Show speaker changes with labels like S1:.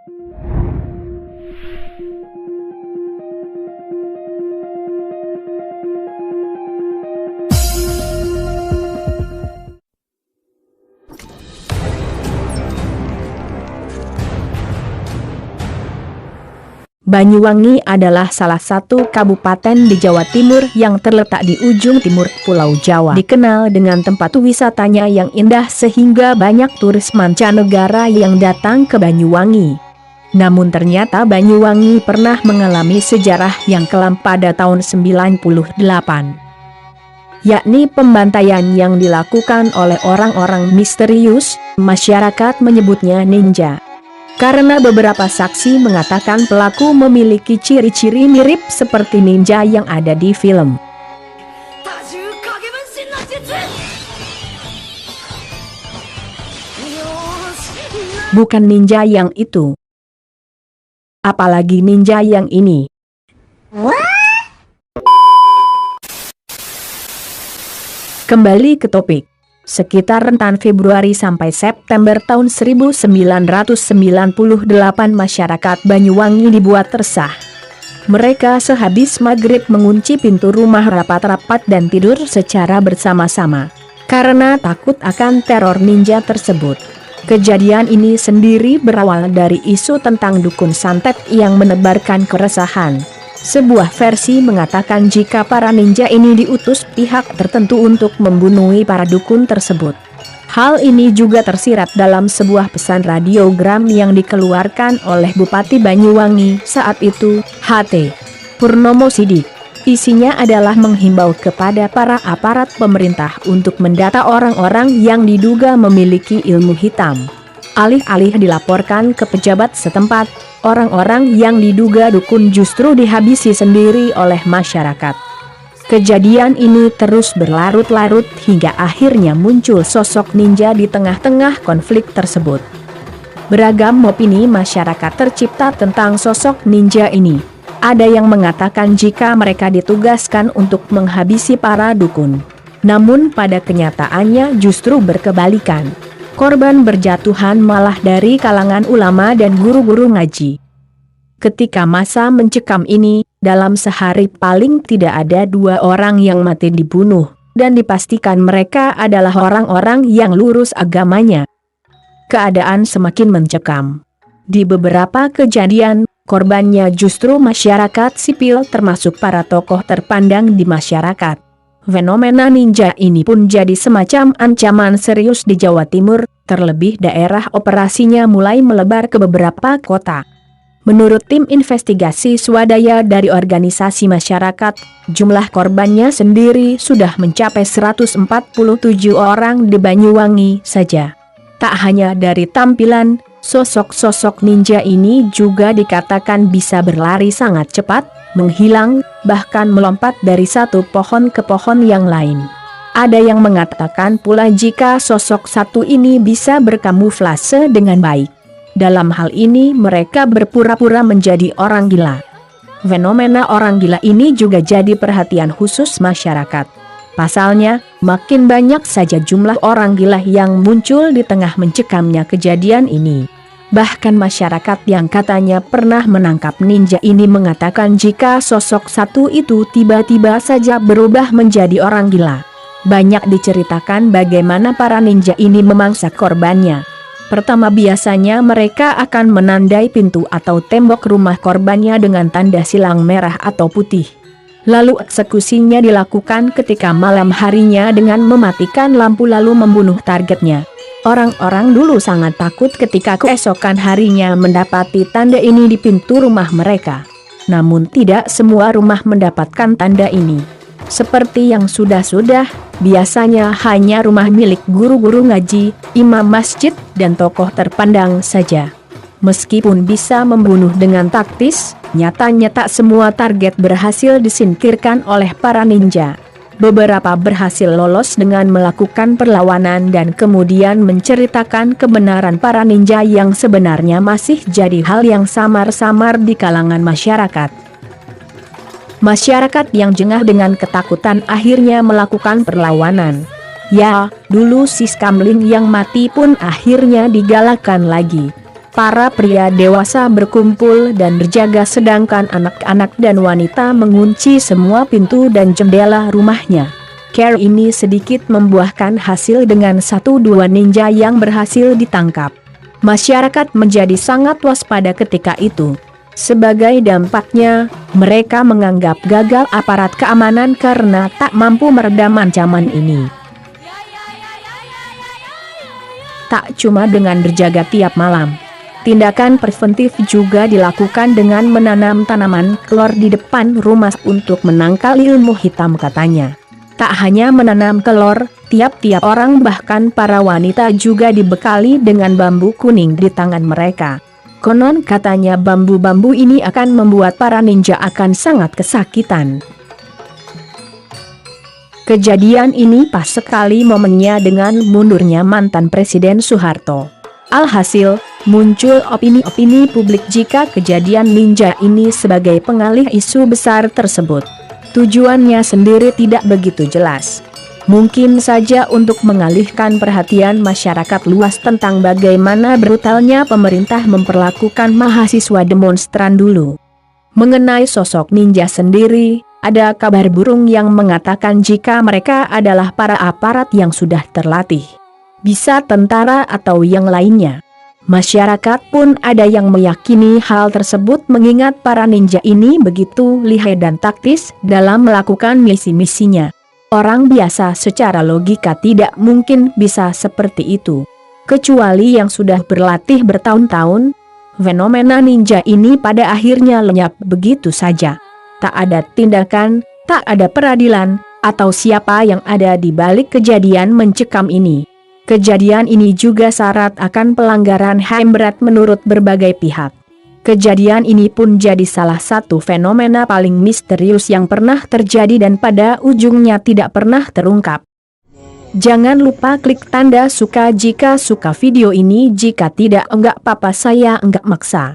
S1: Banyuwangi adalah salah satu kabupaten di Jawa Timur yang terletak di ujung timur Pulau Jawa. Dikenal dengan tempat wisatanya yang indah sehingga banyak turis mancanegara yang datang ke Banyuwangi. Namun ternyata Banyuwangi pernah mengalami sejarah yang kelam pada tahun 98. Yakni pembantaian yang dilakukan oleh orang-orang misterius, masyarakat menyebutnya ninja. Karena beberapa saksi mengatakan pelaku memiliki ciri-ciri mirip seperti ninja yang ada di film. Bukan ninja yang itu. Apalagi ninja yang ini. Kembali ke topik. Sekitar rentan Februari sampai September tahun 1998 masyarakat Banyuwangi dibuat resah. Mereka sehabis maghrib mengunci pintu rumah rapat-rapat dan tidur secara bersama-sama. Karena takut akan teror ninja tersebut. Kejadian ini sendiri berawal dari isu tentang dukun santet yang menebarkan keresahan. Sebuah versi mengatakan jika para ninja ini diutus pihak tertentu untuk membunuhi para dukun tersebut. Hal ini juga tersirat dalam sebuah pesan radiogram yang dikeluarkan oleh Bupati Banyuwangi saat itu, H.T. Purnomo Sidik. Isinya adalah menghimbau kepada para aparat pemerintah untuk mendata orang-orang yang diduga memiliki ilmu hitam. Alih-alih dilaporkan ke pejabat setempat, orang-orang yang diduga dukun justru dihabisi sendiri oleh masyarakat. Kejadian ini terus berlarut-larut hingga akhirnya muncul sosok ninja di tengah-tengah konflik tersebut. Beragam opini masyarakat tercipta tentang sosok ninja ini. Ada yang mengatakan jika mereka ditugaskan untuk menghabisi para dukun. Namun pada kenyataannya justru berkebalikan. Korban berjatuhan malah dari kalangan ulama dan guru-guru ngaji. Ketika masa mencekam ini, dalam sehari paling tidak ada 2 orang yang mati dibunuh, dan dipastikan mereka adalah orang-orang yang lurus agamanya. Keadaan semakin mencekam. Di beberapa kejadian, korbannya justru masyarakat sipil termasuk para tokoh terpandang di masyarakat. Fenomena ninja ini pun jadi semacam ancaman serius di Jawa Timur, terlebih daerah operasinya mulai melebar ke beberapa kota. Menurut tim investigasi swadaya dari organisasi masyarakat, jumlah korbannya sendiri sudah mencapai 147 orang di Banyuwangi saja. Tak hanya dari tampilan, sosok-sosok ninja ini juga dikatakan bisa berlari sangat cepat, menghilang, bahkan melompat dari satu pohon ke pohon yang lain. Ada yang mengatakan pula jika sosok satu ini bisa berkamuflase dengan baik. Dalam hal ini mereka berpura-pura menjadi orang gila. Fenomena orang gila ini juga jadi perhatian khusus masyarakat. Pasalnya, makin banyak saja jumlah orang gila yang muncul di tengah mencekamnya kejadian ini. Bahkan masyarakat yang katanya pernah menangkap ninja ini mengatakan jika sosok satu itu tiba-tiba saja berubah menjadi orang gila. Banyak diceritakan bagaimana para ninja ini memangsa korbannya. Pertama biasanya mereka akan menandai pintu atau tembok rumah korbannya dengan tanda silang merah atau putih. Lalu eksekusinya dilakukan ketika malam harinya dengan mematikan lampu lalu membunuh targetnya. Orang-orang dulu sangat takut ketika keesokan harinya mendapati tanda ini di pintu rumah mereka. Namun tidak semua rumah mendapatkan tanda ini. Seperti yang sudah-sudah, biasanya hanya rumah milik guru-guru ngaji, imam masjid, dan tokoh terpandang saja. Meskipun bisa membunuh dengan taktis, nyatanya tak semua target berhasil disingkirkan oleh para ninja. Beberapa berhasil lolos dengan melakukan perlawanan dan kemudian menceritakan kebenaran para ninja yang sebenarnya masih jadi hal yang samar-samar di kalangan masyarakat. Masyarakat yang jengah dengan ketakutan akhirnya melakukan perlawanan. Ya, dulu si Skamling yang mati pun akhirnya digalakkan lagi. Para pria dewasa berkumpul dan berjaga sedangkan anak-anak dan wanita mengunci semua pintu dan jendela rumahnya. Cara ini sedikit membuahkan hasil dengan 1-2 ninja yang berhasil ditangkap. Masyarakat menjadi sangat waspada ketika itu. Sebagai dampaknya, mereka menganggap gagal aparat keamanan karena tak mampu meredam ancaman ini. Tak cuma dengan berjaga tiap malam. Tindakan preventif juga dilakukan dengan menanam tanaman kelor di depan rumah untuk menangkal ilmu hitam katanya. Tak hanya menanam kelor, tiap-tiap orang bahkan para wanita juga dibekali dengan bambu kuning di tangan mereka. Konon katanya bambu-bambu ini akan membuat para ninja akan sangat kesakitan. Kejadian ini pas sekali momennya dengan mundurnya mantan Presiden Soeharto. Alhasil, muncul opini-opini publik jika kejadian ninja ini sebagai pengalih isu besar tersebut. Tujuannya sendiri tidak begitu jelas. Mungkin saja untuk mengalihkan perhatian masyarakat luas tentang bagaimana brutalnya pemerintah memperlakukan mahasiswa demonstran dulu. Mengenai sosok ninja sendiri, ada kabar burung yang mengatakan jika mereka adalah para aparat yang sudah terlatih. Bisa tentara atau yang lainnya. Masyarakat pun ada yang meyakini hal tersebut mengingat para ninja ini begitu lihai dan taktis dalam melakukan misi-misinya. Orang biasa secara logika tidak mungkin bisa seperti itu. Kecuali yang sudah berlatih bertahun-tahun, fenomena ninja ini pada akhirnya lenyap begitu saja. Tak ada tindakan, tak ada peradilan, atau siapa yang ada di balik kejadian mencekam ini. Kejadian ini juga syarat akan pelanggaran HAM berat menurut berbagai pihak. Kejadian ini pun jadi salah satu fenomena paling misterius yang pernah terjadi dan pada ujungnya tidak pernah terungkap. Jangan lupa klik tanda suka jika suka video ini, jika tidak enggak apa-apa, saya enggak maksa.